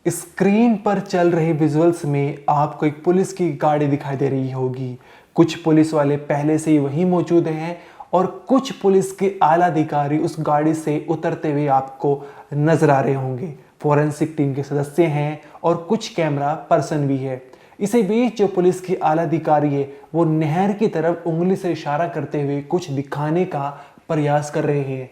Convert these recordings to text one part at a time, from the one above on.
Screen पर चल रहे विजुअल्स में आपको एक पुलिस की गाड़ी दिखाई दे रही होगी। कुछ पुलिस वाले पहले से ही वहीं मौजूद हैं और कुछ पुलिस के आला अधिकारी उस गाड़ी से उतरते हुए आपको नजर आ रहे होंगे। फॉरेंसिक टीम के सदस्य हैं और कुछ कैमरा पर्सन भी है। इसी बीच जो पुलिस के आला अधिकारी है वो नहर की तरफ उंगली से इशारा करते हुए कुछ दिखाने का प्रयास कर रहे हैं।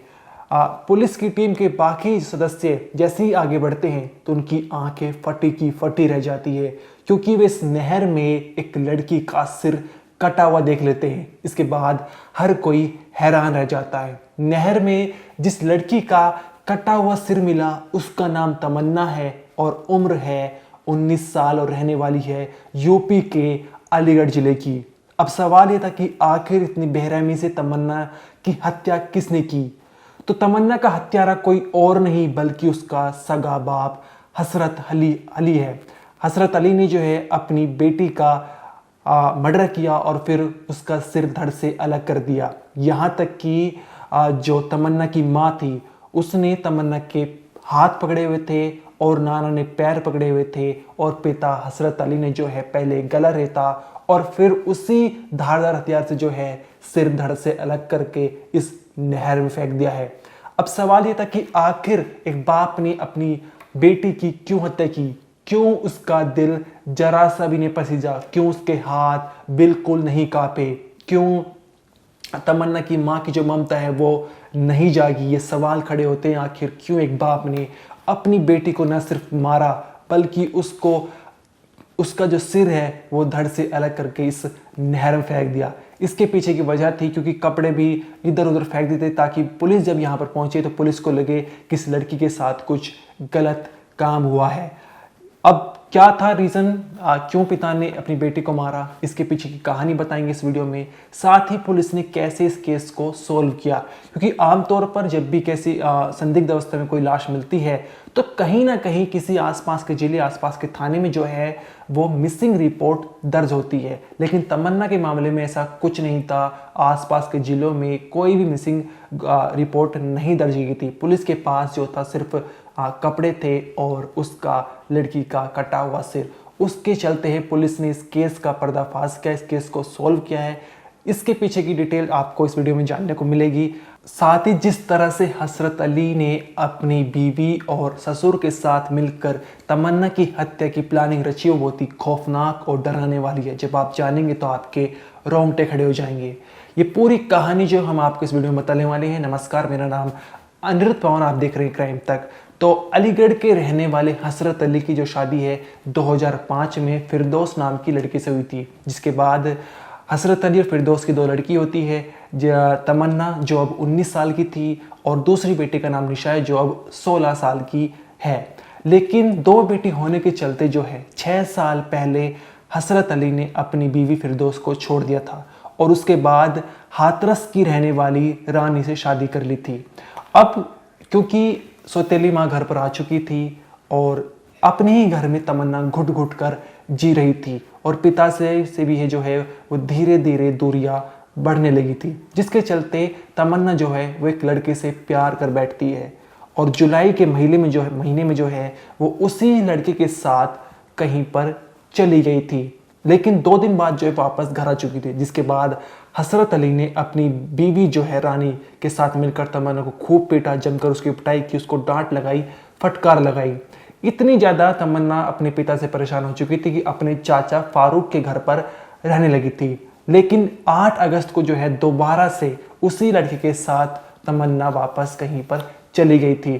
पुलिस की टीम के बाकी सदस्य जैसे ही आगे बढ़ते हैं तो उनकी आंखें फटी की फटी रह जाती है, क्योंकि वे इस नहर में एक लड़की का सिर कटा हुआ देख लेते हैं। इसके बाद हर कोई हैरान रह जाता है। नहर में जिस लड़की का कटा हुआ सिर मिला उसका नाम तमन्ना है और उम्र है 19 साल और रहने वाली है यूपी के अलीगढ़ जिले की। अब सवाल ये था कि आखिर इतनी बेरहमी से तमन्ना की हत्या किसने की? तो तमन्ना का हत्यारा कोई और नहीं बल्कि उसका सगा बाप हसरत अली है। हसरत अली ने जो है अपनी बेटी का मर्डर किया और फिर उसका सिर धड़ से अलग कर दिया। यहाँ तक कि जो तमन्ना की माँ थी उसने तमन्ना के हाथ पकड़े हुए थे और नाना ने पैर पकड़े हुए थे और पिता हसरत अली ने जो है पहले गला रेता और फिर उसी धारदार हथियार से जो है सिर धड़ से अलग करके इस नहर में फेंक दिया है। अब सवाल यह था कि आखिर एक बाप ने अपनी बेटी की क्यों हत्या की? क्यों उसका दिल जरा सा भी नहीं पसीजा? क्यों उसके हाथ बिल्कुल नहीं कांपे? क्यों तमन्ना की माँ की जो ममता है वो नहीं जागी? ये सवाल खड़े होते हैं। आखिर क्यों एक बाप ने अपनी बेटी को न सिर्फ मारा बल्कि उसको उसका जो सिर है वो धड़ से अलग करके इस नहर में फेंक दिया? इसके पीछे की वजह थी क्योंकि कपड़े भी इधर उधर फेंक देते ताकि पुलिस जब यहाँ पर पहुंचे तो पुलिस को लगे कि इस लड़की के साथ कुछ गलत काम हुआ है। अब क्या था रीज़न, क्यों पिता ने अपनी बेटी को मारा? इसके पीछे की कहानी बताएंगे इस वीडियो में। साथ ही पुलिस ने कैसे इस केस को सोल्व किया, क्योंकि आमतौर पर जब भी कैसी संदिग्ध अवस्था में कोई लाश मिलती है तो कहीं ना कहीं किसी आसपास के जिले आसपास के थाने में जो है वो मिसिंग रिपोर्ट दर्ज होती है। लेकिन तमन्ना के मामले में ऐसा कुछ नहीं था। आसपास के जिलों में कोई भी मिसिंग रिपोर्ट नहीं दर्ज की थी। पुलिस के पास जो था सिर्फ कपड़े थे और उसका लड़की का कटा हुआ सिर। उसके चलते ही पुलिस ने इस केस का पर्दाफाश किया, इस केस को सोल्व किया है। इसके पीछे की डिटेल आपको इस वीडियो में जानने को मिलेगी। साथ ही जिस तरह से हसरत अली ने अपनी बीवी और ससुर के साथ मिलकर तमन्ना की हत्या की प्लानिंग रची वो बहुत ही खौफनाक और डराने वाली है। जब आप जानेंगे तो आपके रोंगटे खड़े हो जाएंगे। ये पूरी कहानी जो हम आपको इस वीडियो में बताने वाले हैं। नमस्कार, मेरा नाम अनिरुद्ध पवन, आप देख रहे हैं क्राइम तक। तो अलीगढ़ के रहने वाले हसरत अली की जो शादी है 2005 में फिरदौस नाम की लड़की से हुई थी, जिसके बाद हसरत अली और फिरदौस की दो लड़की होती है। तमन्ना जो अब 19 साल की थी और दूसरी बेटी का नाम निशा है जो अब 16 साल की है। लेकिन दो बेटी होने के चलते जो है 6 साल पहले हसरत अली ने अपनी बीवी फिरदौस को छोड़ दिया था और उसके बाद हाथरस की रहने वाली रानी से शादी कर ली थी। अब क्योंकि सौतेली माँ घर पर आ चुकी थी और अपने ही घर में तमन्ना घुट घुट कर जी रही थी और पिता से भी है जो है वो धीरे धीरे दूरियां बढ़ने लगी थी, जिसके चलते तमन्ना जो है वो एक लड़के से प्यार कर बैठती है और जुलाई के महीने में जो है वो उसी लड़के के साथ कहीं पर चली गई थी। लेकिन 2 दिन बाद जो है वापस घर आ चुकी थी, जिसके बाद हसरत अली ने अपनी बीवी जो है रानी के साथ मिलकर तमन्ना को खूब पीटा, जमकर उसकी पिटाई की, उसको डांट लगाई, फटकार लगाई। इतनी ज़्यादा तमन्ना अपने पिता से परेशान हो चुकी थी कि अपने चाचा फारूक के घर पर रहने लगी थी। लेकिन 8 अगस्त को जो है दोबारा से उसी लड़के के साथ तमन्ना वापस कहीं पर चली गई थी।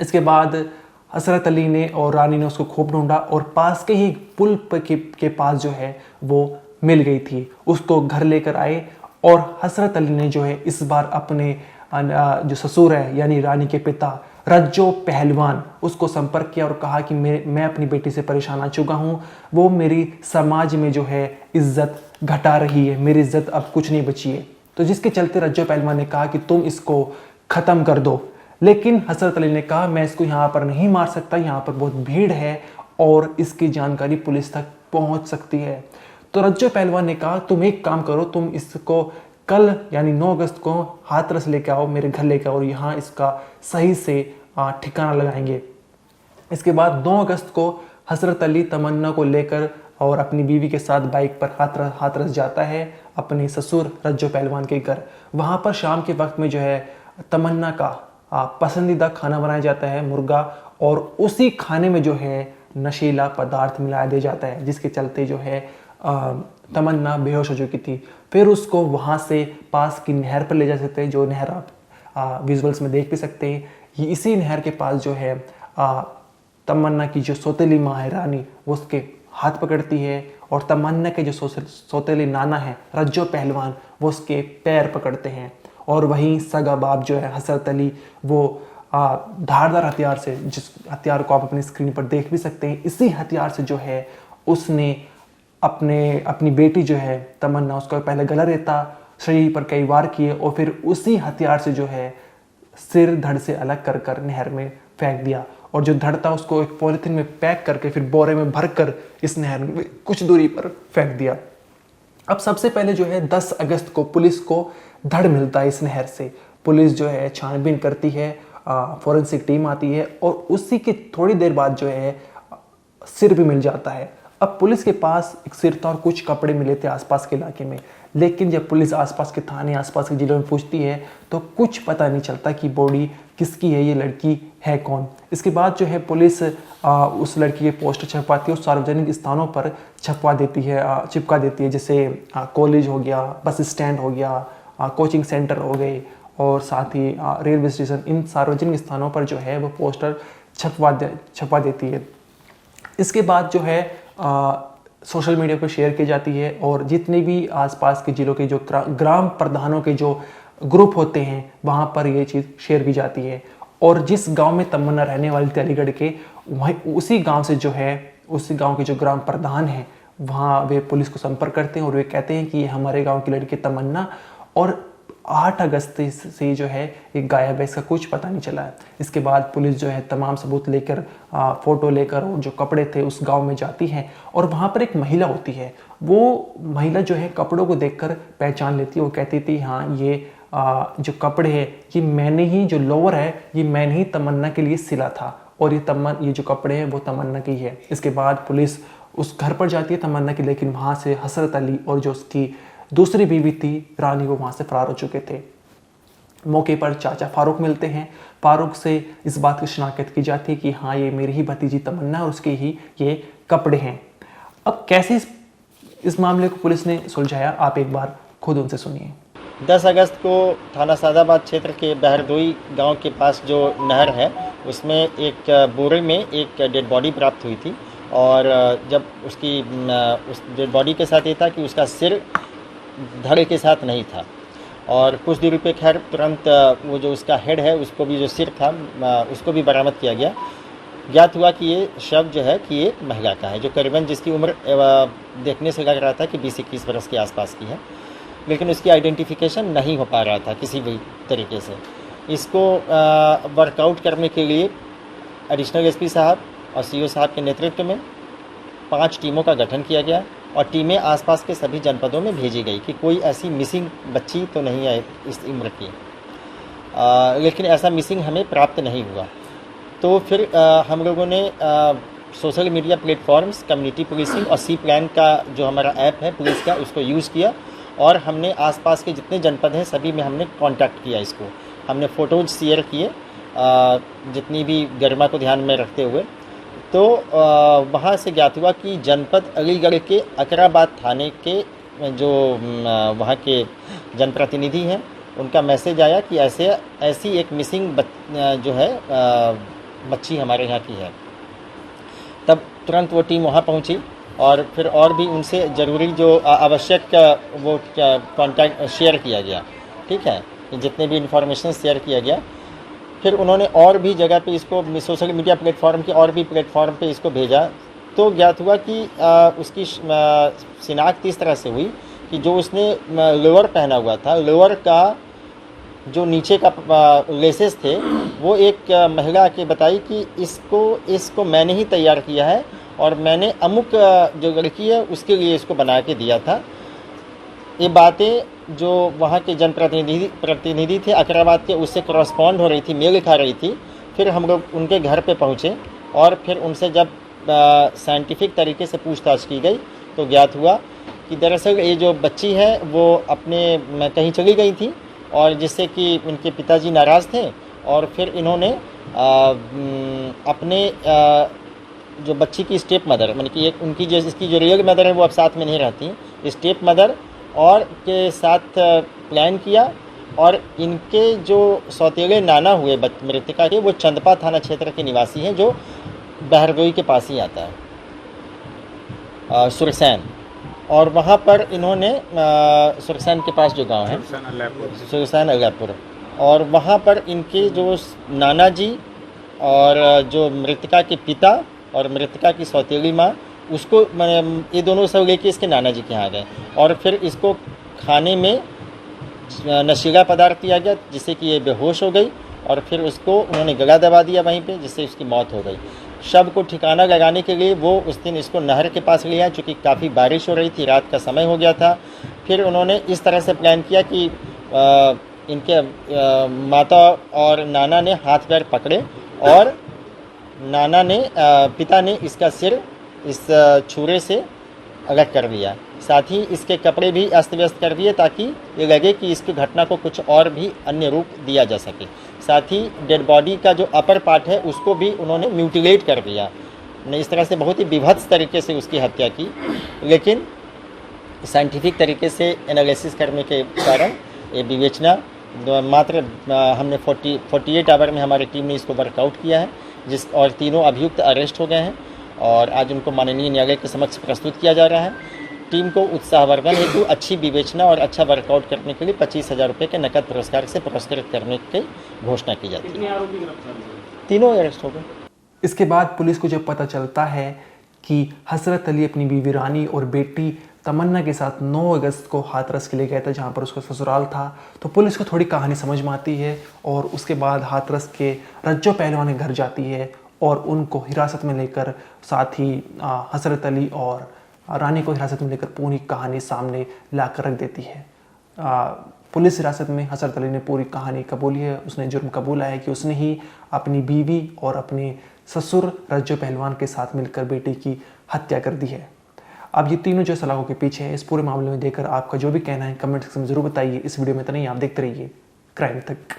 इसके बाद हसरत अली ने और रानी ने उसको खूब ढूंढा और पास के ही पुल के पास जो है वो मिल गई थी। उसको घर लेकर आए और हसरत अली ने जो है इस बार अपने जो ससुर है यानी रानी के पिता रज्जो पहलवान उसको संपर्क किया और कहा कि मैं अपनी बेटी से परेशान आ चुका हूँ। वो मेरी समाज में जो है इज्जत घटा रही है, मेरी इज्जत अब कुछ नहीं बची है। तो जिसके चलते रज्जो पहलवान ने कहा कि तुम इसको ख़त्म कर दो। लेकिन हसरत अली ने कहा मैं इसको यहाँ पर नहीं मार सकता, यहाँ पर बहुत भीड़ है और इसकी जानकारी पुलिस तक पहुँच सकती है। तो रज्जो पहलवान ने कहा तुम एक काम करो, तुम इसको कल यानी 9 अगस्त को हाथरस लेके आओ, मेरे घर लेके आओ और यहाँ इसका सही से ठिकाना लगाएंगे। इसके बाद 2 अगस्त को हसरत अली तमन्ना को लेकर और अपनी बीवी के साथ बाइक पर हाथरस जाता है अपने ससुर रज्जो पहलवान के घर। वहाँ पर शाम के वक्त में जो है तमन्ना का पसंदीदा खाना बनाया जाता है, मुर्गा, और उसी खाने में जो है नशीला पदार्थ मिला दिया जाता है, जिसके चलते जो है तमन्ना बेहोश हो चुकी थी। फिर उसको वहाँ से पास की नहर पर ले जा सकते हैं, जो नहर आप विजुअल्स में देख भी सकते हैं। ये इसी नहर के पास जो है तमन्ना की जो सौतेली माँ है रानी, वो उसके हाथ पकड़ती है, और तमन्ना के जो सौतेली नाना है रज्जो पहलवान, वो उसके पैर पकड़ते हैं। और वहीं सगा बाप जो है हसरत अली, वो धारदार हथियार से, जिस हथियार को आप अपनी स्क्रीन पर देख भी सकते हैं, इसी हथियार से जो है उसने अपनी बेटी जो है तमन्ना, उसका पहले गला रेता, शरीर पर कई वार किए, और फिर उसी हथियार से जो है सिर धड़ से अलग कर कर नहर में फेंक दिया। और जो धड़ था उसको एक पॉलिथीन में पैक करके फिर बोरे में भरकर इस नहर में कुछ दूरी पर फेंक दिया। अब सबसे पहले जो है 10 अगस्त को पुलिस को धड़ मिलता है इस नहर से। पुलिस जो है छानबीन करती है, फॉरेंसिक टीम आती है, और उसी के थोड़ी देर बाद जो है सिर भी मिल जाता है। अब पुलिस के पास एक सिर था और कुछ कपड़े मिले थे आसपास के इलाके में, लेकिन जब पुलिस आसपास के थाने, आसपास के जिलों में पूछती है तो कुछ पता नहीं चलता कि बॉडी किसकी है, ये लड़की है कौन। इसके बाद जो है पुलिस उस लड़की के पोस्टर छपवाती है और सार्वजनिक स्थानों पर चिपका देती है, जैसे कॉलेज हो गया, बस स्टैंड हो गया, कोचिंग सेंटर हो गए, और साथ ही रेलवे स्टेशन, इन सार्वजनिक स्थानों पर जो है वो पोस्टर छपवा देती है। इसके बाद जो है सोशल मीडिया पर शेयर की जाती है, और जितने भी आसपास के जिलों के जो ग्राम प्रधानों के जो ग्रुप होते हैं वहाँ पर ये चीज़ शेयर की जाती है। और जिस गांव में तमन्ना रहने वाली थी अलीगढ़ के, वहीं उसी गांव से जो है, उसी गांव के जो ग्राम प्रधान हैं, वहाँ वे पुलिस को संपर्क करते हैं और वे कहते हैं कि ये हमारे गाँव की लड़की तमन्ना, और 8 अगस्त से जो है ये गायब है, इसका कुछ पता नहीं चला है। इसके बाद पुलिस जो है तमाम सबूत लेकर, फ़ोटो लेकर, और जो कपड़े थे उस गांव में जाती है, और वहाँ पर एक महिला होती है। वो महिला जो है कपड़ों को देखकर पहचान लेती है। वो कहती थी हाँ, ये जो कपड़े हैं ये मैंने ही, जो लोअर है ये मैंने ही तमन्ना के लिए सिला था, और ये जो कपड़े हैं वो तमन्ना की है। इसके बाद पुलिस उस घर पर जाती है तमन्ना की, लेकिन वहाँ से हसरत अली और जो उसकी दूसरी बीवी थी रानी, वो वहाँ से फरार हो चुके थे। मौके पर चाचा फारूक मिलते हैं। फारूक से इस बात की शिनाख्त की जाती है कि हाँ, ये मेरी ही भतीजी तमन्ना और उसके ही ये कपड़े हैं। अब कैसे इस मामले को पुलिस ने सुलझाया, आप एक बार खुद उनसे सुनिए। 10 अगस्त को थाना सादाबाद क्षेत्र के बहरदोई गांव के पास जो नहर है, उसमें एक बोरे में एक डेड बॉडी प्राप्त हुई थी। और जब उस डेड बॉडी के साथ ये था कि उसका सिर धड़ के साथ नहीं था, और कुछ दूरी पे खैर तुरंत वो जो उसका हेड है, उसको भी, जो सिर था उसको भी बरामद किया गया। ज्ञात हुआ कि ये शव जो है कि ये महिला का है, जो करीबन जिसकी उम्र देखने से लग रहा था कि 20-21 वर्ष के आसपास की है, लेकिन उसकी आइडेंटिफिकेशन नहीं हो पा रहा था किसी भी तरीके से। इसको वर्कआउट करने के लिए एडिशनल एसपी साहब और सीओ साहब के नेतृत्व में 5 टीमों का गठन किया गया, और टीमें आसपास के सभी जनपदों में भेजी गई कि कोई ऐसी मिसिंग बच्ची तो नहीं है इस उम्र की। लेकिन ऐसा मिसिंग हमें प्राप्त नहीं हुआ। तो फिर हम लोगों ने social media platforms, community policing और सी प्लान का जो हमारा ऐप है पुलिस का, उसको यूज़ किया, और हमने आसपास के जितने जनपद हैं सभी में हमने कांटेक्ट किया। इसको हमने फ़ोटोज शेयर किए जितनी भी गरिमा को ध्यान में रखते हुए। तो वहाँ से ज्ञात हुआ कि जनपद अलीगढ़ के अकराबाद थाने के जो वहाँ के जनप्रतिनिधि हैं, उनका मैसेज आया कि ऐसी एक मिसिंग जो है बच्ची हमारे यहाँ की है। तब तुरंत वो टीम वहाँ पहुँची, और फिर और भी उनसे ज़रूरी जो आवश्यक वो कॉन्टैक्ट शेयर किया गया, ठीक है, जितने भी इंफॉर्मेशन शेयर किया गया। फिर उन्होंने और भी जगह पे इसको सोशल मीडिया प्लेटफॉर्म के और भी प्लेटफॉर्म पे इसको भेजा। तो ज्ञात हुआ कि उसकी शिनाख्त इस तरह से हुई कि जो उसने लोअर पहना हुआ था, लोअर का जो नीचे का लेसेस थे, वो एक महिला के बताई कि इसको मैंने ही तैयार किया है, और मैंने अमुक जो लड़की है उसके लिए इसको बना के दिया था। ये बातें जो वहाँ के जनप्रतिनिधि थे अकराबाद के, उससे करस्पॉन्ड हो रही थी, मेल खा रही थी। फिर हम लोग उनके घर पे पहुँचे, और फिर उनसे जब साइंटिफिक तरीके से पूछताछ की गई तो ज्ञात हुआ कि दरअसल ये जो बच्ची है वो अपने कहीं चली गई थी और जिससे कि उनके पिताजी नाराज़ थे और फिर इन्होंने अपने जो बच्ची की स्टेप मदर मतलब कि एक उनकी जो इसकी जो रियल मदर है वो अब साथ में नहीं रहती, स्टेप मदर और के साथ प्लान किया और इनके जो सौतेले नाना हुए मृतका के वो चंदपा थाना क्षेत्र के निवासी हैं जो बहरदोई के पास ही आता है, सुरसैन। और वहाँ पर इन्होंने सुरसैन के पास जो गांव है सुरसैन अल्लाहपुर, और वहाँ पर इनके जो नाना जी और जो मृतका के पिता और मृतका की सौतेली माँ उसको ये दोनों सब लेके इसके नाना जी के यहाँ गए और फिर इसको खाने में नशीला पदार्थ दिया गया जिससे कि ये बेहोश हो गई और फिर उसको उन्होंने गला दबा दिया वहीं पे जिससे उसकी मौत हो गई। शव को ठिकाना लगाने के लिए वो उस दिन इसको नहर के पास ले आए चूँकि काफ़ी बारिश हो रही थी, रात का समय हो गया था। फिर उन्होंने इस तरह से प्लान किया कि इनके माता और नाना ने हाथ पैर पकड़े और पिता ने इसका सिर इस छुरे से अलग कर लिया, साथ ही इसके कपड़े भी अस्त व्यस्त कर दिए ताकि ये लगे कि इसकी घटना को कुछ और भी अन्य रूप दिया जा सके। साथ ही डेड बॉडी का जो अपर पार्ट है उसको भी उन्होंने म्यूटिलेट कर दिया, इस तरह से बहुत ही विभत्स तरीके से उसकी हत्या की। लेकिन साइंटिफिक तरीके से एनालिसिस करने के कारण ये विवेचना मात्र हमने 48 आवर में हमारी टीम ने इसको वर्कआउट किया है और तीनों अभियुक्त अरेस्ट हो गए हैं और आज उनको माननीय न्यायालय के समक्ष प्रस्तुत किया जा रहा है। टीम को उत्साहवर्धन हेतु अच्छी विवेचना और अच्छा वर्कआउट करने के लिए 25,000 रुपये के नकद पुरस्कार से पुरस्कृत करने की घोषणा की जाती है। तीनों अरेस्ट हो गए। इसके बाद पुलिस को जब पता चलता है कि हसरत अली अपनी बीवी रानी और बेटी तमन्ना के साथ 9 अगस्त को हाथरस के लिए गया था जहाँ पर उसका ससुराल था, तो पुलिस को थोड़ी कहानी समझ में आती है और उसके बाद हाथरस के रज्जो पहलवान के घर जाती है और उनको हिरासत में लेकर साथ ही हसरत अली और रानी को हिरासत में लेकर पूरी कहानी सामने ला कर रख देती है। पुलिस हिरासत में हसरत अली ने पूरी कहानी कबूली है, उसने जुर्म कबूला है कि उसने ही अपनी बीवी और अपने ससुर रज्जो पहलवान के साथ मिलकर बेटी की हत्या कर दी है। अब ये तीनों जो सलाखों के पीछे है, इस पूरे मामले में देखकर आपका जो भी कहना है कमेंट सेक्शन में जरूर बताइए। इस वीडियो में तो नहीं, आप देखते रहिए क्राइम तक।